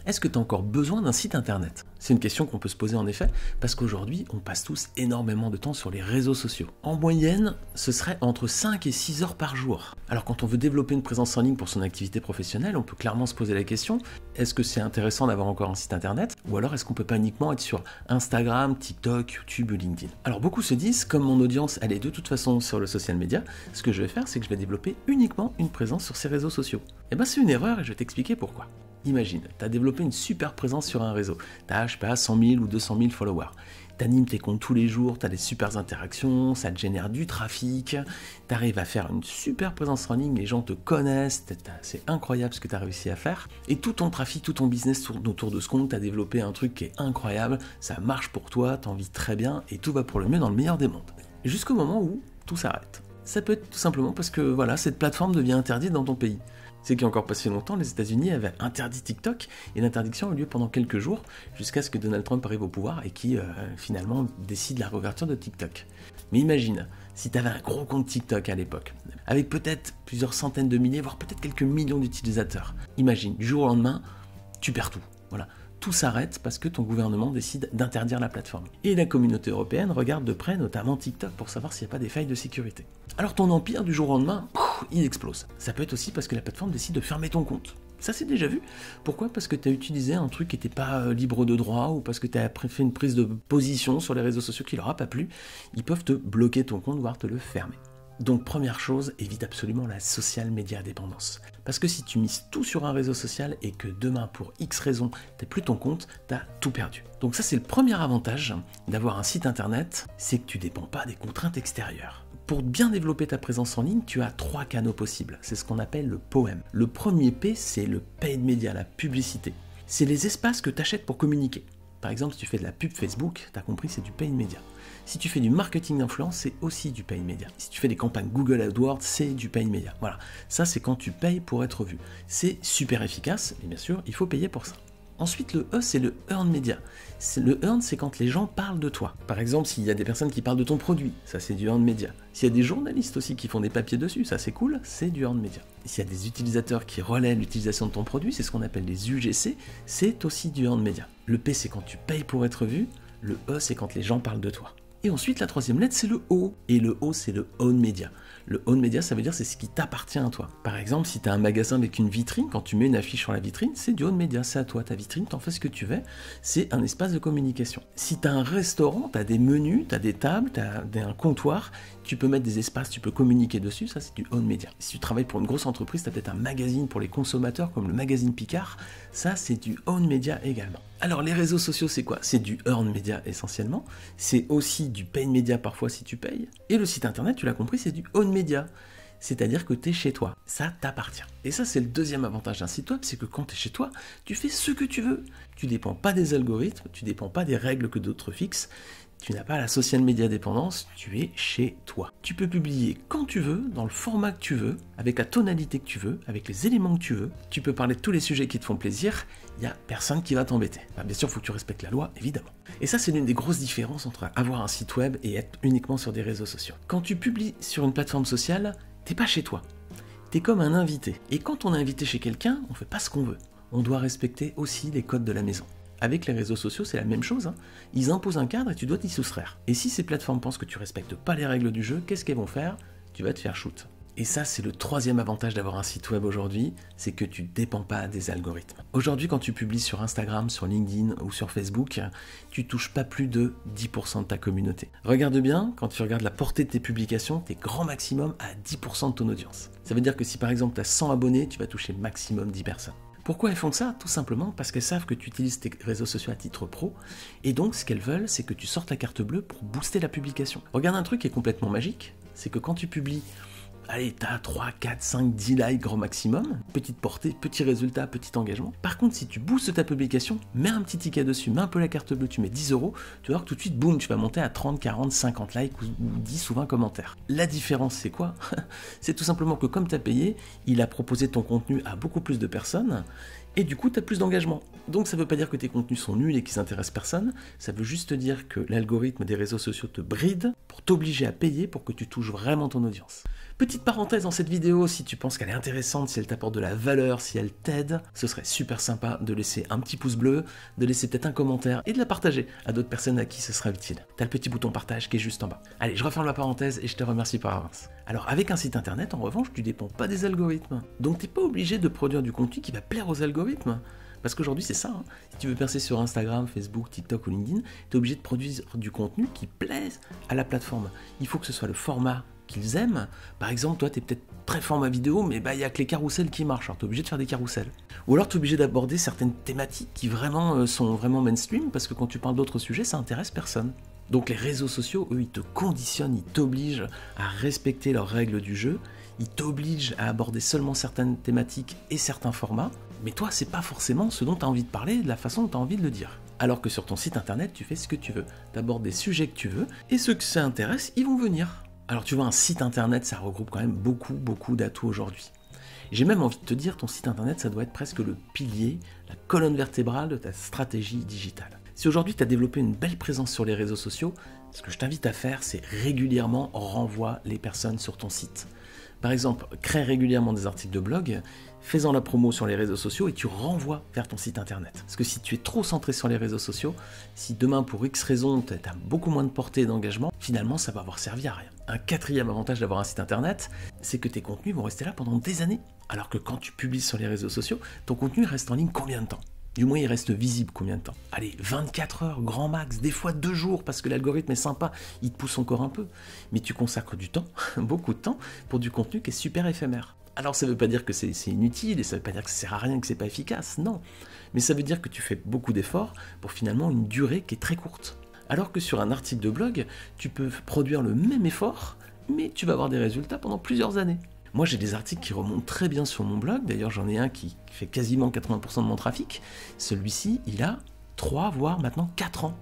Est-ce que tu as encore besoin d'un site internet? C'est une question qu'on peut se poser en effet, parce qu'aujourd'hui, on passe tous énormément de temps sur les réseaux sociaux. En moyenne, ce serait entre 5 et 6 heures par jour. Alors quand on veut développer une présence en ligne pour son activité professionnelle, on peut clairement se poser la question, est-ce que c'est intéressant d'avoir encore un site internet? Ou alors est-ce qu'on peut pas uniquement être sur Instagram, TikTok, YouTube ou LinkedIn? Alors beaucoup se disent, comme mon audience elle est de toute façon sur le social media, ce que je vais faire c'est que je vais développer uniquement une présence sur ces réseaux sociaux. Et ben c'est une erreur et je vais t'expliquer pourquoi. Imagine, tu as développé une super présence sur un réseau, tu as, je sais pas, 100 000 ou 200 000 followers, tu animes tes comptes tous les jours, tu as des super interactions, ça te génère du trafic, tu arrives à faire une super présence en ligne, les gens te connaissent, c'est incroyable ce que tu as réussi à faire, et tout ton trafic, tout ton business tourne autour de ce compte, tu as développé un truc qui est incroyable, ça marche pour toi, tu en vis très bien, et tout va pour le mieux dans le meilleur des mondes. Jusqu'au moment où tout s'arrête. Ça peut être tout simplement parce que voilà, cette plateforme devient interdite dans ton pays. C'est qu'il n'y a encore pas si longtemps, les États-Unis avaient interdit TikTok et l'interdiction a eu lieu pendant quelques jours jusqu'à ce que Donald Trump arrive au pouvoir et qui finalement décide la réouverture de TikTok. Mais imagine, si tu avais un gros compte TikTok à l'époque, avec peut-être plusieurs centaines de milliers, voire peut-être quelques millions d'utilisateurs. Imagine, du jour au lendemain, tu perds tout. Voilà. Tout s'arrête parce que ton gouvernement décide d'interdire la plateforme. Et la communauté européenne regarde de près notamment TikTok pour savoir s'il n'y a pas des failles de sécurité. Alors ton empire du jour au lendemain, il explose. Ça peut être aussi parce que la plateforme décide de fermer ton compte. Ça c'est déjà vu. Pourquoi? Parce que tu as utilisé un truc qui n'était pas libre de droit ou parce que tu as fait une prise de position sur les réseaux sociaux qui leur a pas plu. Ils peuvent te bloquer ton compte, voire te le fermer. Donc première chose, évite absolument la social media dépendance. Parce que si tu mises tout sur un réseau social et que demain, pour X raison, t'as plus ton compte, t'as tout perdu. Donc ça c'est le premier avantage d'avoir un site internet, c'est que tu dépends pas des contraintes extérieures. Pour bien développer ta présence en ligne, tu as 3 canaux possibles. C'est ce qu'on appelle le POEM. Le premier P, c'est le paid media, la publicité. C'est les espaces que tu achètes pour communiquer. Par exemple, si tu fais de la pub Facebook, tu as compris, c'est du paid media. Si tu fais du marketing d'influence, c'est aussi du paid media. Si tu fais des campagnes Google AdWords, c'est du paid media. Voilà, ça c'est quand tu payes pour être vu. C'est super efficace, et bien sûr, il faut payer pour ça. Ensuite, le E, c'est le earn media. Le earn, c'est quand les gens parlent de toi. Par exemple, s'il y a des personnes qui parlent de ton produit, ça c'est du earn media. S'il y a des journalistes aussi qui font des papiers dessus, ça c'est cool, c'est du earn media. S'il y a des utilisateurs qui relaient l'utilisation de ton produit, c'est ce qu'on appelle les UGC, c'est aussi du earn media. Le P, c'est quand tu payes pour être vu. Le E, c'est quand les gens parlent de toi. Et ensuite, la troisième lettre, c'est le O. Et le O, c'est le own media. Le own media, ça veut dire c'est ce qui t'appartient à toi. Par exemple, si tu as un magasin avec une vitrine, quand tu mets une affiche sur la vitrine, c'est du own media, c'est à toi. Ta vitrine, t'en fais ce que tu veux, c'est un espace de communication. Si tu as un restaurant, tu as des menus, tu as des tables, tu as un comptoir, tu peux mettre des espaces, tu peux communiquer dessus, ça c'est du own media. Si tu travailles pour une grosse entreprise, tu as peut-être un magazine pour les consommateurs comme le magazine Picard, ça c'est du own media également. Alors les réseaux sociaux c'est quoi? C'est du earn media essentiellement, c'est aussi du paid media parfois si tu payes, et le site internet, tu l'as compris, c'est du own media. C'est-à-dire que tu es chez toi, ça t'appartient. Et ça c'est le deuxième avantage d'un site web, c'est que quand tu es chez toi, tu fais ce que tu veux. Tu dépends pas des algorithmes, tu dépends pas des règles que d'autres fixent, tu n'as pas la social media dépendance, tu es chez toi. Tu peux publier quand tu veux, dans le format que tu veux, avec la tonalité que tu veux, avec les éléments que tu veux. Tu peux parler de tous les sujets qui te font plaisir, il n'y a personne qui va t'embêter. Bien sûr, il faut que tu respectes la loi, évidemment. Et ça, c'est l'une des grosses différences entre avoir un site web et être uniquement sur des réseaux sociaux. Quand tu publies sur une plateforme sociale, t'es pas chez toi. T'es comme un invité. Et quand on est invité chez quelqu'un, on fait pas ce qu'on veut. On doit respecter aussi les codes de la maison. Avec les réseaux sociaux, c'est la même chose. Hein. Ils imposent un cadre et tu dois t'y soustraire. Et si ces plateformes pensent que tu respectes pas les règles du jeu, qu'est-ce qu'elles vont faire? Tu vas te faire shoot. Et ça, c'est le troisième avantage d'avoir un site web aujourd'hui, c'est que tu dépends pas des algorithmes. Aujourd'hui, quand tu publies sur Instagram, sur LinkedIn ou sur Facebook, tu touches pas plus de 10% de ta communauté. Regarde bien, quand tu regardes la portée de tes publications, t'es grand maximum à 10% de ton audience. Ça veut dire que si par exemple tu as 100 abonnés, tu vas toucher maximum 10 personnes. Pourquoi elles font ça? Tout simplement parce qu'elles savent que tu utilises tes réseaux sociaux à titre pro, et donc ce qu'elles veulent, c'est que tu sortes la carte bleue pour booster la publication. Regarde un truc qui est complètement magique, c'est que quand tu publies, allez, t'as 3, 4, 5, 10 likes grand maximum, petite portée, petit résultat, petit engagement. Par contre, si tu boostes ta publication, mets un petit ticket dessus, mets un peu la carte bleue, tu mets 10 €, tu vas voir que tout de suite, boum, tu vas monter à 30, 40, 50 likes ou 10 ou 20 commentaires. La différence, c'est quoi? C'est tout simplement que comme tu as payé, il a proposé ton contenu à beaucoup plus de personnes, et du coup, tu as plus d'engagement. Donc ça veut pas dire que tes contenus sont nuls et qu'ils intéressent personne, ça veut juste dire que l'algorithme des réseaux sociaux te bride pour t'obliger à payer pour que tu touches vraiment ton audience. Petite parenthèse dans cette vidéo, si tu penses qu'elle est intéressante, si elle t'apporte de la valeur, si elle t'aide, ce serait super sympa de laisser un petit pouce bleu, de laisser peut-être un commentaire et de la partager à d'autres personnes à qui ce sera utile. T'as le petit bouton partage qui est juste en bas. Allez, je referme la parenthèse et je te remercie par avance. Alors avec un site internet, en revanche, tu dépends pas des algorithmes. Donc t'es pas obligé de produire du contenu qui va plaire aux algorithmes. Parce qu'aujourd'hui c'est ça, hein. Si tu veux percer sur Instagram, Facebook, TikTok ou LinkedIn, tu es obligé de produire du contenu qui plaise à la plateforme. Il faut que ce soit le format qu'ils aiment. Par exemple, toi tu es peut-être très format vidéo, mais il y a que les carousels qui marchent, alors tu es obligé de faire des carousels. Ou alors tu es obligé d'aborder certaines thématiques qui vraiment sont vraiment mainstream, parce que quand tu parles d'autres sujets, ça intéresse personne. Donc les réseaux sociaux, eux, ils te conditionnent, ils t'obligent à respecter leurs règles du jeu, ils t'obligent à aborder seulement certaines thématiques et certains formats, mais toi, c'est pas forcément ce dont tu as envie de parler, de la façon dont tu as envie de le dire. Alors que sur ton site internet, tu fais ce que tu veux, tu abordes des sujets que tu veux, et ceux que ça intéresse, ils vont venir. Alors tu vois, un site internet, ça regroupe quand même beaucoup d'atouts aujourd'hui. J'ai même envie de te dire, ton site internet, ça doit être presque le pilier, la colonne vertébrale de ta stratégie digitale. Si aujourd'hui tu as développé une belle présence sur les réseaux sociaux, ce que je t'invite à faire, c'est régulièrement renvoie les personnes sur ton site. Par exemple, crée régulièrement des articles de blog, fais-en la promo sur les réseaux sociaux et tu renvoies vers ton site internet. Parce que si tu es trop centré sur les réseaux sociaux, si demain pour X raison tu as beaucoup moins de portée et d'engagement, finalement ça va avoir servi à rien. Un quatrième avantage d'avoir un site internet, c'est que tes contenus vont rester là pendant des années. Alors que quand tu publies sur les réseaux sociaux, ton contenu reste en ligne combien de temps ? Du moins, il reste visible combien de temps? Allez, 24 heures, grand max, des fois 2 jours, parce que l'algorithme est sympa, il te pousse encore un peu. Mais tu consacres du temps, beaucoup de temps, pour du contenu qui est super éphémère. Alors ça veut pas dire que c'est inutile, et ça veut pas dire que ça sert à rien, que c'est pas efficace, non. Mais ça veut dire que tu fais beaucoup d'efforts pour finalement une durée qui est très courte. Alors que sur un article de blog, tu peux produire le même effort, mais tu vas avoir des résultats pendant plusieurs années. Moi, j'ai des articles qui remontent très bien sur mon blog. D'ailleurs, j'en ai un qui fait quasiment 80% de mon trafic. Celui-ci, il a 3, voire maintenant 4 ans.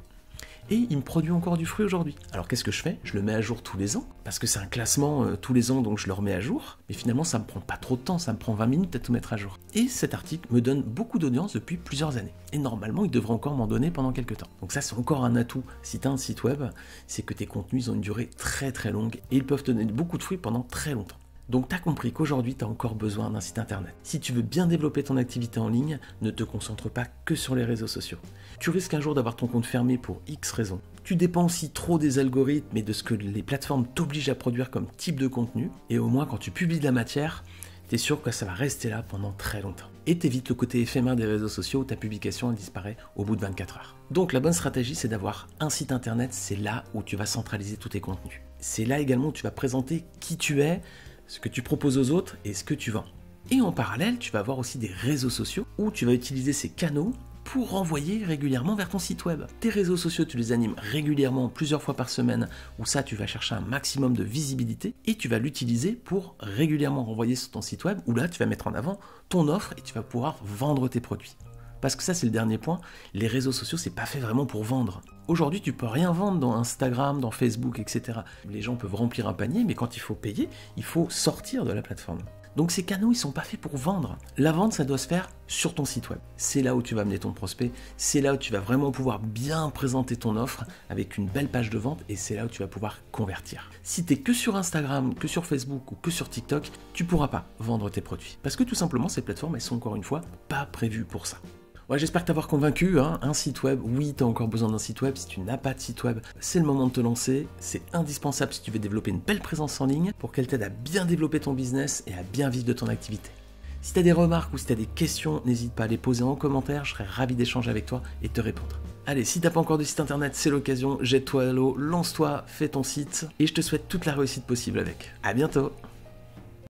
Et il me produit encore du fruit aujourd'hui. Alors, qu'est-ce que je fais? Je le mets à jour tous les ans, parce que c'est un classement tous les ans, donc je le remets à jour. Mais finalement, ça me prend pas trop de temps, ça me prend 20 minutes à tout mettre à jour. Et cet article me donne beaucoup d'audience depuis plusieurs années. Et normalement, il devrait encore m'en donner pendant quelques temps. Donc ça, c'est encore un atout. Si tu as un site web, c'est que tes contenus ont une durée très très longue, et ils peuvent te donner beaucoup de fruits pendant très longtemps. Donc tu as compris qu'aujourd'hui tu as encore besoin d'un site internet. Si tu veux bien développer ton activité en ligne, ne te concentre pas que sur les réseaux sociaux. Tu risques un jour d'avoir ton compte fermé pour X raisons. Tu dépends aussi trop des algorithmes et de ce que les plateformes t'obligent à produire comme type de contenu. Et au moins quand tu publies de la matière, tu es sûr que ça va rester là pendant très longtemps. Et t'évites le côté éphémère des réseaux sociaux où ta publication elle disparaît au bout de 24 heures. Donc la bonne stratégie, c'est d'avoir un site internet, c'est là où tu vas centraliser tous tes contenus. C'est là également où tu vas présenter qui tu es, ce que tu proposes aux autres et ce que tu vends. Et en parallèle, tu vas avoir aussi des réseaux sociaux où tu vas utiliser ces canaux pour renvoyer régulièrement vers ton site web. Tes réseaux sociaux, tu les animes régulièrement plusieurs fois par semaine, où ça, tu vas chercher un maximum de visibilité et tu vas l'utiliser pour régulièrement renvoyer sur ton site web où là, tu vas mettre en avant ton offre et tu vas pouvoir vendre tes produits. Parce que ça, c'est le dernier point, les réseaux sociaux, c'est pas fait vraiment pour vendre. Aujourd'hui, tu peux rien vendre dans Instagram, dans Facebook, etc. Les gens peuvent remplir un panier, mais quand il faut payer, il faut sortir de la plateforme. Donc ces canaux, ils sont pas faits pour vendre. La vente, ça doit se faire sur ton site web. C'est là où tu vas amener ton prospect, c'est là où tu vas vraiment pouvoir bien présenter ton offre avec une belle page de vente et c'est là où tu vas pouvoir convertir. Si tu es que sur Instagram, que sur Facebook ou que sur TikTok, tu pourras pas vendre tes produits. Parce que tout simplement, ces plateformes, elles sont encore une fois pas prévues pour ça. Ouais, j'espère t'avoir convaincu, hein. Un site web, oui, tu as encore besoin d'un site web. Si tu n'as pas de site web, c'est le moment de te lancer. C'est indispensable si tu veux développer une belle présence en ligne pour qu'elle t'aide à bien développer ton business et à bien vivre de ton activité. Si tu as des remarques ou si tu as des questions, n'hésite pas à les poser en commentaire, je serai ravi d'échanger avec toi et de te répondre. Allez, si t'as pas encore de site internet, c'est l'occasion, jette-toi à l'eau, lance-toi, fais ton site et je te souhaite toute la réussite possible avec. À bientôt!